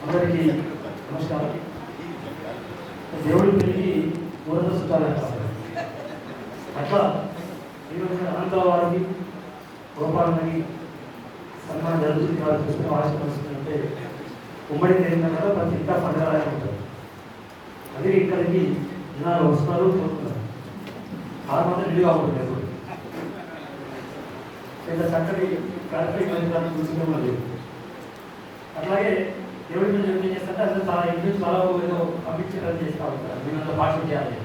అందరికీ నమస్కారం. దేవుడి పెళ్లికి మూడవ చుట్టాలు అట్లా ఈరోజు అనంతరావు వారికి గోపాలకి సన్మానం జరుగుతుంది. వారి పుస్తకం ఆశిస్తుందంటే ఉమ్మడి తెలంగాణలో ప్రతి ఇంట పండుగలాగా ఉంటుంది. అదే ఇక్కడికి జనాలు వస్తున్నారు పోతున్నారు. ఆ మాత్రం నిలుగా ఉంటుంది. ఎప్పుడు ఇంత చక్కటి కార్యక్రమం చూసుకోవడం లేదు. అట్లాగే దేవుడి మీద ఏం చేస్తుంటే అందరూ చాలా ఇంటి చాలా ఏదో పంపించడం చేస్తూ ఉంటారు. మేము అంత పాఠం చేయాలి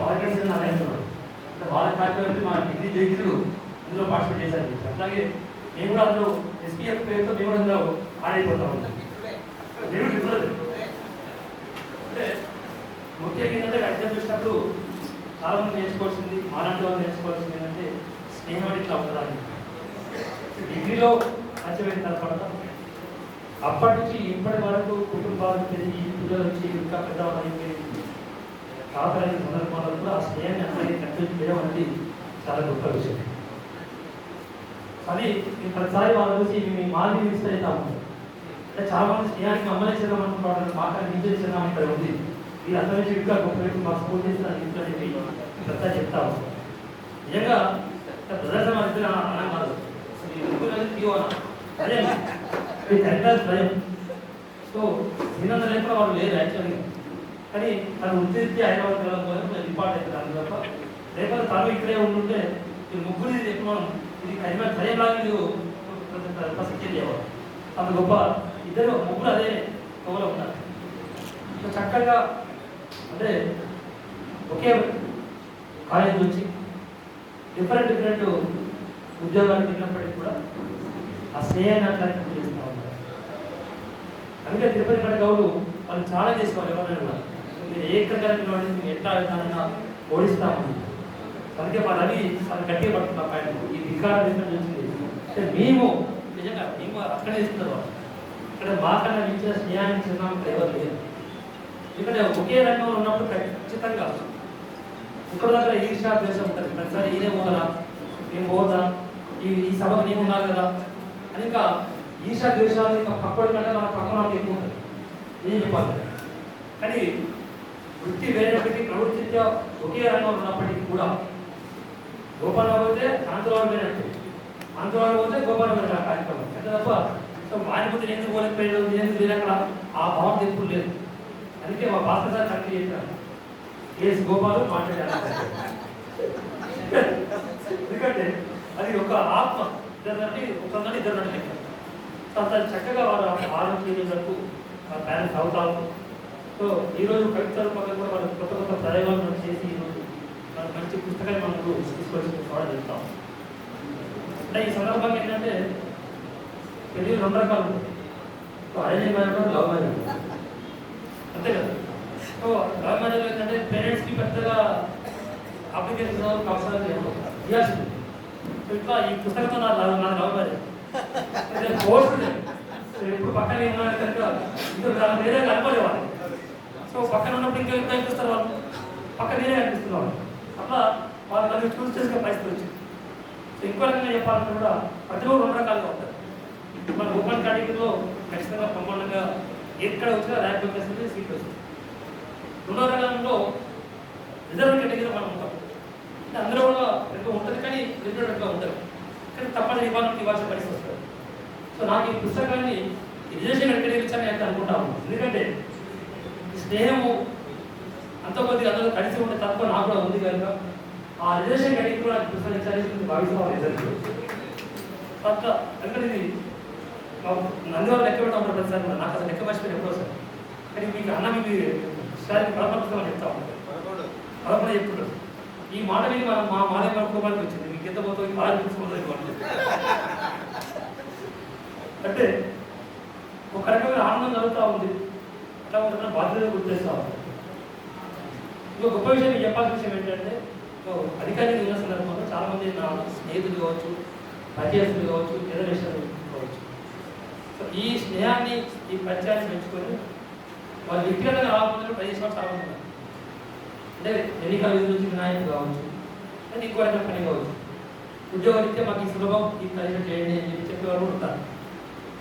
ఆర్గనైజేషన్ అంటున్నాడు. అంటే వాళ్ళ కార్యక్రమం మా డిగ్రీ జైతులు అందులో పార్టిసిపేట్ చేశారు. అట్లాగే మేము కూడా అందులో ఎస్పీఎఫ్ పేరుతో మేము కూడా అందులో ఆడైపోతా ఉంటాం. అంటే ముఖ్యంగా ఏంటంటే అర్థం చూసినప్పుడు చాలా మంది నేర్చుకోవాల్సింది, మాలాంటి వాళ్ళు నేర్చుకోవాల్సింది ఏంటంటే స్నేహం ఇట్లా ఉంటుందని. డిగ్రీలో పరిచయం తర్వాత అప్పటి నుంచి ఇప్పటి వరకు కుటుంబాలు పెరిగి పిల్లలు వచ్చి ఇంకా పెద్దవాళ్ళకి కాపాడిన సందర్భాల్లో కూడా ఆ స్నేహాన్ని అందరికీ కంటిన్యూ చేయడం అనేది చాలా గొప్ప విషయం. కానీ ప్రతిసారి వాళ్ళు చూసి మేము మాది విస్తరిస్తాము. అంటే చాలా మంది స్నేహానికి అమ్మలేసేద్దాం అనుకుంటున్నారు. మాకు నిజం చేద్దాం ఇక్కడ ఉంది. మీరు అందరి నుంచి ఇంకా గొప్ప వ్యక్తి మాకు సపోర్ట్ చేస్తున్నారు ఇంట్లో చెప్పి పెద్ద చెప్తాము. నిజంగా ప్రదర్శన మధ్య అనం కాదు. అదే భయం. సో దీనంత లేకుండా వాళ్ళు లేరు యాక్చువల్గా. కానీ తను వృత్తి హైదరాబాద్ వెళ్ళకపోతే రిపార్ట్ అవుతుంది తప్ప. లేకపోతే తను ఇక్కడే ఉంటుంటే ఈ ముగ్గురు చెప్పి మనం ఇది కైమా భయంలాగా ప్రసిద్ధి చేయవాలి. అంత గొప్ప ఇద్దరు ముగ్గురు అదే గొప్పలో ఉన్నారు. సో చక్కగా అంటే ఒకే కాలేజ్ నుంచి డిఫరెంట్ ఉద్యోగాలు వెళ్ళినప్పటికీ కూడా ఆ స్నేహాన్ని అట్లా చేస్తూ ఉంటారు. అందుకే తిరుపతి కడ గౌడు వాళ్ళు చాలా చేసుకోవాలి. ఎవరైనా మీరు ఏకంగా మీరు ఎట్లా విధానంగా ఓడిస్తామని. అందుకే మా రవి వాళ్ళు గట్టిగా పడుతున్నారు. ఆయన ఈ వికారం డిఫరెంట్ వచ్చింది అంటే మేము నిజంగా మేము అక్కడే ఇస్తున్నారు. ఇక్కడ మాకన్నా ఇచ్చిన స్నేహాన్ని చిన్న ఎవరు లేదు. ఎందుకంటే ఒకే రంగంలో ఉన్నప్పుడు ఖచ్చితంగా ఇక్కడ దగ్గర ఈర్షా ద్వేషం ఉంటుంది. ప్రతిసారి ఈయనే పోదా, మేము పోదా, ఈ సభకు నేను ఉన్నారు కదా అని ఇంకా ఈర్షా ద్వేషాలు ఇంకా పక్కడి కంటే మన పక్కన ఎక్కువ ఉంటుంది. ఏం చెప్పాలి. కానీ వృత్తి వేరేప్పటికీ ప్రవృత్తిగా ఒకే రంగంలో ఉన్నప్పటికీ కూడా గోపాలరావు పోతే అనంతరావు పోయినట్టు, అనంతరావు పోతే గోపాలరావు పోయిన కార్యక్రమం అంటే తప్ప వారిపోతే ఎందుకు పోలేకపోయాడు, ఎందుకు లేదు అక్కడ ఆ భావం ఎప్పుడు లేదు. అందుకే మా భాస్కర్ సార్ కరెక్ట్ చెప్పారు. కేఎస్ గోపాలు మాట్లాడారు. ఎందుకంటే అది ఒక ఆత్మ ఇద్దరు ఒకరిని ఇద్దరు నటి అంత చక్కగా వారు ఆరోగ్యాలకు పేరెంట్స్ అవుతారు. సో ఈరోజు కవితలు పక్కన కూడా వాళ్ళు కొత్త ప్రయోగాలను చేసి ఈరోజు మనకు మంచి పుస్తకాన్ని మనకు తీసుకొచ్చి చూడడం చెప్తాం. అంటే ఈ సందర్భంగా ఏంటంటే పెళ్లి 2 రకాలు ఉంటుంది. So arrange marriage, love marriage అంతే కదా. సో లవ్ మ్యారేజ్ ఏంటంటే పేరెంట్స్కి పెద్దగా అప్లికేషన్ అవసరం ఇవ్వాల్సింది. ఇట్లా ఈ పుస్తకంతో నా లవ్ మ్యారేజ్ కోర్సు ఎప్పుడు పక్కన ఉన్నారు కనుక ఇంకా వేరే కనపడేవాళ్ళు. సో పక్కన ఉన్నప్పుడు ఇంకా కనిపిస్తారు వాళ్ళు, పక్కన వేరే కనిపిస్తున్నారు. అట్లా వాళ్ళు అది చూస్ చేసుకునే పరిస్థితి వచ్చింది. సో ఇంకో రకంగా చెప్పాలంటే కూడా ప్రతి 2 రకాలుగా ఉంటారు. మన ఓపెన్ కేటగిరీలో ఖచ్చితంగా బ్రహ్మాండంగా ఎక్కడ వచ్చినా ర్యాంక్ వచ్చేస్తుంది, సీట్ వస్తుంది. 2వ రకంలో రిజర్వ్ కేటగిరీలో మనం ఉంటాం. అంటే అందులో కూడా ఎక్కువ ఉంటుంది, కానీ రిజర్వ్గా ఉంటుంది. కానీ తప్పని ఇవ్వాల్సిన పరిస్థితి వస్తుంది. సో నాకు ఈ పుస్తకాన్ని రిజర్వేషన్ కేటగిరీ ఇచ్చాను అయితే అనుకుంటాము. ఎందుకంటే స్నేహము అంత కొద్దిగా అందరూ కలిసి ఉంటే తప్ప నాకు కూడా ఉంది కనుక ఆ రిజర్వేషన్ కేటగిరీలో నాకు పుస్తకం ఇచ్చారని భావిస్తాం. ఎందుకంటే ఇది నందివారు లెక్క పెట్టా ఉంటారు ప్రతిసారి కూడా. నాకు అసలు లెక్క మర్చిపోయి ఎప్పుడో సార్. కానీ మీకు అన్న మీకు సారి పదపడుతుందని చెప్తా ఉంటారు, 11 చెప్తుంటారు. ఈ మాట విని మనం మా మాలయ పడుకోవడానికి వచ్చింది. మీకు ఎంత పోతుంది బాగా చూసుకోవాలి అంటే ఒక రకమైన ఆనందం జరుగుతూ ఉంది. అట్లా ఒక బాధ్యత గుర్తిస్తూ ఉంది. ఇంకో గొప్ప విషయం మీకు చెప్పాల్సిన విషయం ఏంటంటే అధికారిగా ఉన్న సందర్భంలో చాలామంది నా స్నేహితులు కావచ్చు, పరిచయస్తులు కావచ్చు, రిజర్వేషన్లు కావచ్చు. సో ఈ స్నేహాన్ని ఈ పరిచయాన్ని పెంచుకొని వాళ్ళు వ్యక్తిగతంగా రావాలని ట్రై చేసిన చాలా మంది ఉన్నారు. అంటే ఎన్నికల విధులు నాయకులు కావచ్చు, అంటే ఇంకో రకమైన పని కావచ్చు. ఉద్యోగం ఇస్తే మాకు ఈ సులభం ఈ ప్రయత్నం చేయండి అని చెప్పి చెప్పేవారు ఉంటారు.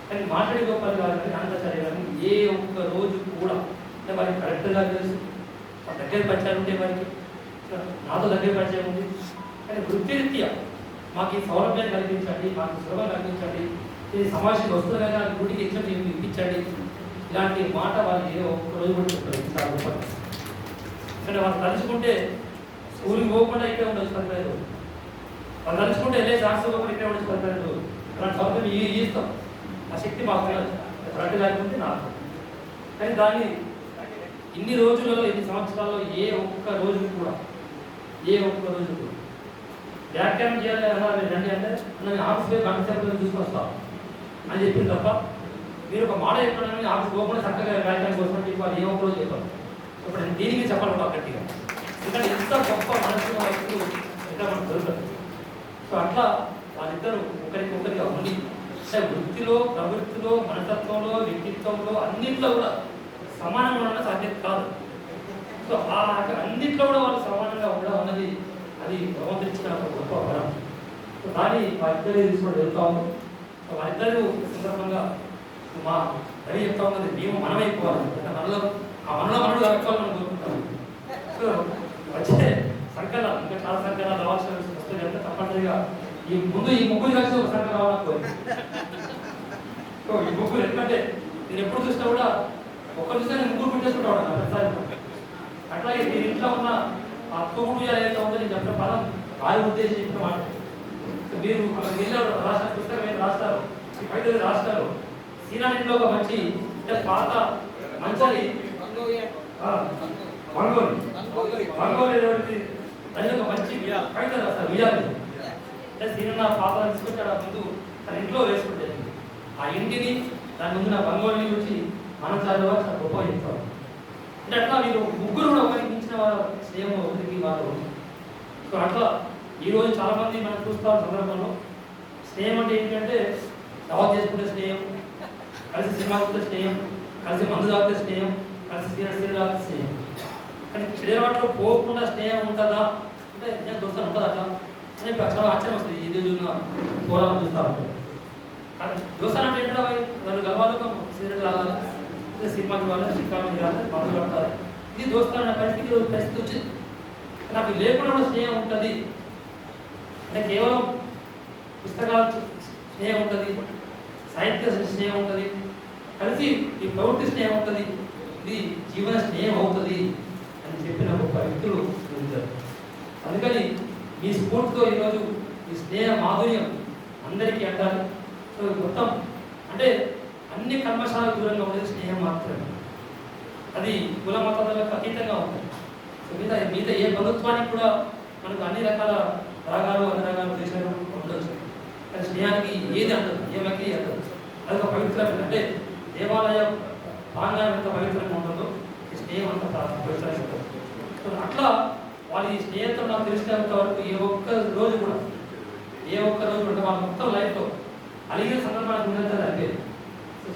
కానీ మాట్లాడే గోపాల్ గారు కానీ అనంతాచార్య గారిని ఏ ఒక్క రోజు కూడా అంటే వారికి కరెక్ట్గా తెలుసు, దగ్గర పరిచయాలు ఉంటే వారికి, నాతో దగ్గర పరిచయం ఉంది. కానీ వృత్తిరీత్యా మాకు ఈ సౌలభ్యాన్ని కల్పించండి, మాకు సులభం కల్పించండి, ఇది సమాజానికి వస్తుంది కదా డ్యూటీకి ఇచ్చి ఇప్పించండి, ఇలాంటి మాట వాళ్ళు ఏదో ఒక్క రోజు కూడా చెప్తారు. చాలా గొప్ప. ఎందుకంటే వాళ్ళు తలుచుకుంటే స్కూల్కి పోకుండా ఇక్కడే ఉండొచ్చు 15 రోజులు, వాళ్ళు తలుచుకుంటే వెళ్ళే ఛాన్స్ పోకుండా ఇక్కడే ఉండొచ్చు 15 రోజులు. అలాంటి సౌలభ్యం ఇస్తాం. ఆ శక్తి మాకు కరెక్ట్ లేకపోతే నాకు. కానీ దాన్ని ఇన్ని రోజులలో, ఇన్ని సంవత్సరాల్లో ఏ ఒక్క రోజు కూడా వ్యాఖ్యానం చేయాలి అన్నా రండి అంటే నేను ఆఫీస్ పోయి కాన్సెప్ట్ తీసుకొస్తాం అని చెప్పింది తప్ప, మీరు ఒక మాట చెప్పడానికి ఆఫీస్ పోకుండా చక్కగా వ్యాఖ్యానం కోసం చెప్పి వాళ్ళు ఏ ఒక్క రోజు చెప్పారు. ఇప్పుడు నేను దీనికి చెప్పాలి గట్టిగా, ఎందుకంటే ఎంత గొప్ప మనసు వ్యక్తులు ఇంకా మనకు దొరకదు. సో అట్లా వాళ్ళిద్దరూ ఒకరికొకరిగా ఉండి అంటే వృత్తిలో, ప్రవృత్తిలో, మనస్తత్వంలో, వ్యక్తిత్వంలో అన్నింటిలో కూడా సమానంగా ఉండడం సాధ్యం కాదు. సో ఆ అన్నింటిలో కూడా వాళ్ళు సమానంగా ఉండడం అన్నది అది భగవంతుడిచ్చిన ఒక గొప్ప వరం. సో దాన్ని వారిద్దరే తీసుకొని వెళ్తాము. సో వారిద్దరూ సందర్భంగా మా రవి చెప్తా ఉన్నది మేము మనమైపోవాలి, మనలో ఆ మనలో దొరకాలని మనం కోరుకుంటాము. సో వచ్చే సంకల్పం ఇంకా చాలా సంకల్పాలు రావాల్సిన వస్తుంది అంటే తప్పనిసరిగా ఈ ముగ్గురు కలిసి ఒక సంకల్పం రావాలని కోరింది. సో ఈ ముగ్గురు ఎందుకంటే నేను ఎప్పుడు చూసినా కూడా ఒక్కరు చూస్తే నేను ముగ్గురు పెట్టేసుకుంటాను ప్రతిసారి. అట్లాగే మీ ఇంట్లో ఉన్న ఆ తోడు ఏదైతే ఉందో నేను చెప్పిన పదం వారి ఉద్దేశించిన మాట. మీరు వెళ్ళారు రాష్ట్ర పుస్తకం ఏం రాస్తారు, అయితే రాస్తారు సీనానిలో ఒక మంచి పాత మంచాలి మంగోలి అది ఒక మంచి కవిత రాస్తారు విజయాలు. అంటే సీన పాత్ర తీసుకొచ్చాడు ముందు తన ఇంట్లో వేసుకుంటే ఆ ఇంటిని దాని ముందు నా బంగోలిని గురించి మనం చాలా గొప్ప చెప్తారు. అంటే అట్లా మీరు ముగ్గురు కూడా ఒకరికి మించిన వారు స్నేహం ఒకరికి వారు. సో అట్లా ఈరోజు చాలా మంది మనం చూస్తాం సందర్భంలో స్నేహం అంటే ఏంటంటే దావత్ చేసుకుంటే స్నేహం, కలిసి సినిమా చూస్తే స్నేహం, కలిసి మందు తాగితే స్నేహం, కలిసి సీరియల్ తాగితే స్నేహం. కానీ చెడవాట్లో పోకుండా స్నేహం ఉంటుందా అంటే నేను దోస్తాను ఉంటుంది అట్లా అని చాలా ఆశ్చర్యం వస్తుంది. ఇది చూసిన పోరాటం చూస్తూ ఉంటాం. దోస్తాను అంటే ఏంటో వాళ్ళు గలవాలి, సీరియల్ తాగాలి, సినిమాకి వాళ్ళు శిక్షణ చేయాలి, మందు పడతారు. ఇది దోస్తాను అనే పరిస్థితి వచ్చింది. నాకు లేకుండా స్నేహం ఉంటుంది అంటే కేవలం పుస్తకాల స్నేహం ఉంటుంది, సాహిత్య స్నేహం ఉంటుంది, కలిసి ఈ ప్రవృత్తి స్నేహం ఉంటుంది, ఇది జీవన స్నేహం అవుతుంది అని చెప్పిన గొప్ప వ్యక్తులు ఉంటారు. అందుకని మీ స్ఫూర్తితో ఈరోజు ఈ స్నేహ మాధుర్యం అందరికీ అంటారు. సో మొత్తం అంటే అన్ని కల్మషాలకు దూరంగా ఉండేది స్నేహం మాత్రమే. అది కుల మతాలకు అతీతంగా ఉంటుంది. సో మిగతా ఏ బంధుత్వానికి కూడా మనకు అన్ని రకాల రాగాలు, అనురాగాలు, దేశాలు ఉండొచ్చు. కానీ స్నేహానికి ఏది అంటదు, ఏ వ్యక్తి అంటదు. అది ఒక పవిత్రమైన అంటే దేవాలయ ప్రాంగణం ఎంత పవిత్రంగా ఉంటుందో ఈ స్నేహం అంత పవిత్రంగా ఉంటుంది. సో అట్లా వాళ్ళు ఈ స్నేహితులు నాకు తెలిసినంత వరకు ఏ ఒక్క రోజు కూడా అంటే వాళ్ళ మొత్తం లైఫ్లో అలిగిన సందర్భానికి ఉన్నంత అనిపేది.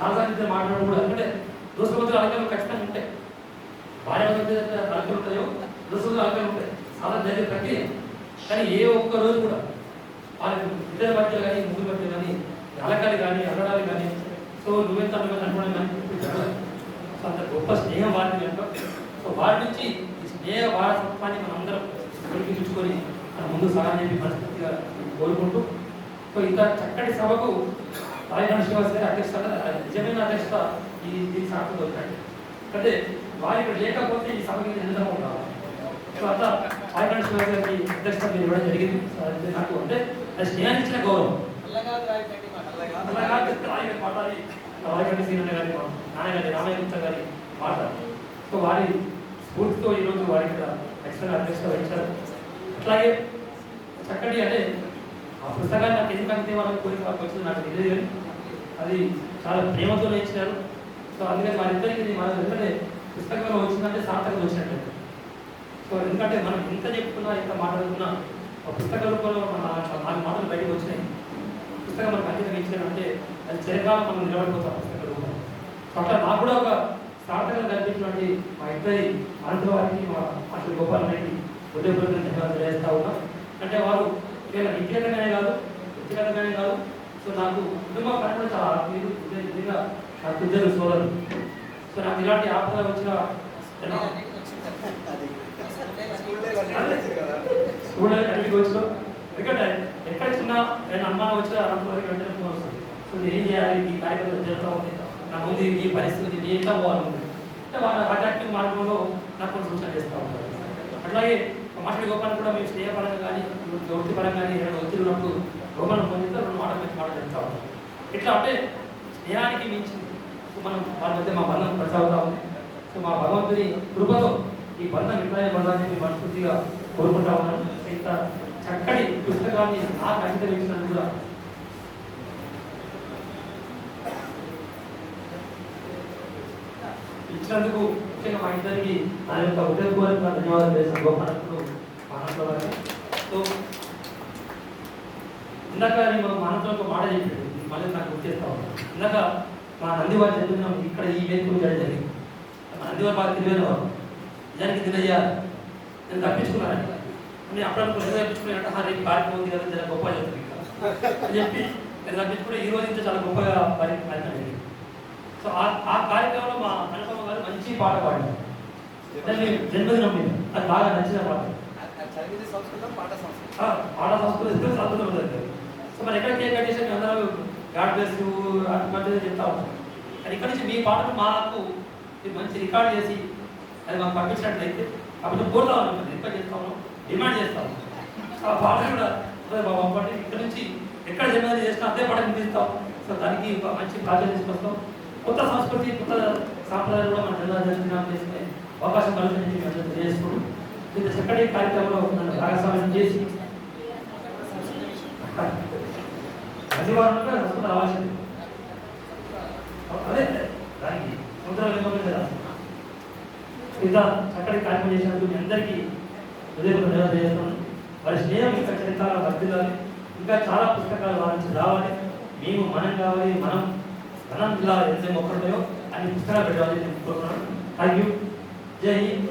చాలాసార్లు మాట్లాడడం కూడా ఎందుకంటే దోస్తు మధ్యలో అలకలు ఖచ్చితంగా ఉంటాయి. భార్య మధ్య అలకలు ఉంటాయో దోస్తులు అలకలు ఉంటాయి, సాధారణ జరిగే ప్రక్రియ. కానీ ఏ ఒక్క రోజు కూడా వాళ్ళ ఇద్దరి మధ్య కానీ ముగ్గురు మధ్య కానీ అలకలు కానీ అలడాలు కానీ సో నువ్వెంత అనుకోవడం కానీ అంత గొప్ప స్నేహం వారిని అంటాం. సో వారి నుంచి ఈ స్నేహ వారసత్వాన్ని మనం అందరం పొడిపించుకొని మన ముందు సహాయం చెప్పి మనస్ఫూర్తిగా కోరుకుంటూ సో ఇంత చక్కటి సభకు రాయగణ శ్రీనివాస్ గారి అధ్యక్షత, నిజమైన అధ్యక్షత ఈ దీనికి సాక్షి దొరికాయి. అంటే వారు ఇక్కడ లేకపోతే ఈ సభకి నిజంగా ఉండాలి. సో అట్లా రాయగణ శ్రీనివాస్ గారికి అధ్యక్షత మీరు ఇవ్వడం జరిగింది. నాకు అంటే అది స్నేహానికి ఇచ్చిన గౌరవం. రాయగంటి సీనన్న గారి నాన్నగారి రామయ్య గారి మాట. సో వారి స్ఫూర్తితో ఈరోజు వారి ఇక్కడ ఖచ్చితంగా అధ్యక్షత వహించారు. అట్లాగే చక్కటి అంటే ఆ పుస్తకాన్ని నాకు ఎందుకు అంతే వాళ్ళకి కోరిక వాళ్ళకి వచ్చింది నాకు తెలియదు, కానీ అది చాలా ప్రేమతోనే ఇచ్చినారు. సో అందుకని వారిద్దరికి మన ఎందుకంటే పుస్తకంలో వచ్చిందంటే సార్థకంగా వచ్చినట్టు. సో ఎందుకంటే మనం ఎంత చెప్పుకున్నా ఎంత మాట్లాడుకున్నా ఆ పుస్తక రూపంలో మన 4 మాటలు బయటకు వచ్చినాయి. పుస్తకం మనకు అంకితంగా ఇచ్చారంటే అది చిరకాలం మనం నిలబడిపోతాం పుస్తక రూపంలో. సో అట్లా నాకు కూడా ఒక సార్థకంగా కల్పించినటువంటి మా ఇద్దరి అనంతరం వారికి మా అసలు గోపాలకి ఉదయపూర్వక ధన్యవాదాలు తెలియజేస్తా ఉన్నాం. అంటే వారు కేవలం వ్యక్తిగతంగానే కాదు, సో నాకు కుటుంబ పరంగా చాలా ఆత్మీయులు నిజంగా నాకు ఇద్దరు సోదరులు. సో నాకు ఇలాంటి ఆపద వచ్చిన స్కూల్లో కలిపి వచ్చిన ఎందుకంటే ఎక్కడ చిన్న నేను అనుమానం వచ్చినా అనుకోవడానికి వెంటనే ఫోన్ వస్తుంది. సో నేను ఏం చేయాలి, ఈ కార్యక్రమం జరుగుతూ ఉంది, నా ముందు ఈ పరిస్థితి నేను ఎట్లా పోవాలనుకుంది అంటే వాళ్ళ ఆధ్యాత్మిక మార్గంలో నాకు కొన్ని సూచన చేస్తూ ఉంటారు. అట్లాగే మాట్లాడి గోపాలను కూడా మేము స్నేహపరంగా కానీ వృత్తిపరంగా కానీ ఏమైనా ఒత్తిడి ఉన్నప్పుడు గోపాలను పొందితే రెండు మాటలు మంచి మాటలు చెప్తా ఉంటాం. ఎట్లా అంటే స్నేహానికి మించింది. సో మనం వాళ్ళ మధ్య మా బంధం కొనసాగుతూ ఉంది. సో మా భగవంతుని కృపతో ఈ బంధం ఇట్లాగే బంధాన్ని మేము మనస్ఫూర్తిగా కోరుకుంటా ఉన్నాను. ఇంత చక్కటి పుస్తకాన్ని నాకు అంకితం ఇచ్చినందుకు కూడా ఇచ్చినందుకు ముఖ్యంగా మా ఇద్దరికి నా యొక్క హృదయపూర్వక ధన్యవాదాలు చేశాను గోపాలకు మానవుల వారికి. సో ఇందాక నేను మానవులకు మాట చెప్పాడు, మళ్ళీ నాకు గుర్తు చేస్తా ఉన్నాను. ఇందాక మా నందివారి చదివిన ఇక్కడ ఈ వేదిక జరిగింది. మా నందివారి బాగా తెలియని వారు నిజానికి తినయ్యా నేను తప్పించుకున్నాను. నేను అప్పుడప్పుడు నిజంగా తప్పించుకున్నానంటే రేపు కార్యక్రమం ఉంది కదా చాలా గొప్ప చెప్తుంది అని చెప్పి నేను తప్పించుకుంటే ఈ రోజు నుంచి చాలా గొప్పగా పరిణామం. సో ఆ కార్యక్రమంలో మా అనుపమ గారు మంచి పాట పాడారు. దాన్ని జన్మదినం మీద అది బాగా నచ్చిన పాట. పాట సంస్కృతి సంస్కృతం ఉంటుంది. సో మరి ఎక్కడ కేక్ కట్ చేసి అందరూ గాడ్ బ్లెస్ యూ అటువంటిది చెప్తా ఉంటాం. కానీ ఇక్కడ నుంచి మీ పాటను మాకు మంచి రికార్డ్ చేసి అది మాకు పంపించినట్లయితే అప్పుడు పోతా ఉన్నాం, రికార్డ్ చేస్తాము, డిమాండ్ చేస్తాము. ఆ పాట కూడా బాబు ఇక్కడ నుంచి ఎక్కడ జన్మదినం చేసినా అదే పాట వినిపిస్తాం. సో దానికి ఒక మంచి ప్రాధాన్యత తీసుకొస్తాం. కొత్త సంస్కృతి కొత్త సాంప్రదాయాలు కూడా మన జన్మదినం చేసుకునే అవకాశం కలుగుతుంది మేము తెలియజేసుకుంటూ ఇంత చక్కటి కార్యక్రమంలో నన్ను భాగస్వామ్యం చేసి అధివారంగా సంస్కృత రావాల్సింది అదే దానికి సముద్రాలు కదా. ఇంత చక్కటి కార్యక్రమం చేసినందుకు మీ అందరికీ హృదయపూర్వక ధన్యవాదాలు చేస్తున్నాను. వారి స్నేహం ఇంకా చరిత్రలో వర్ధిల్లాలి, ఇంకా చాలా పుస్తకాలు వారి నుంచి రావాలి. మేము మనం కావాలి, మనం ఇలా ఎంత మొక్కలున్నాయో అన్ని పుస్తకాలు పెట్టాలని నేను కోరుకున్నాను. Thank you. జై హింద్.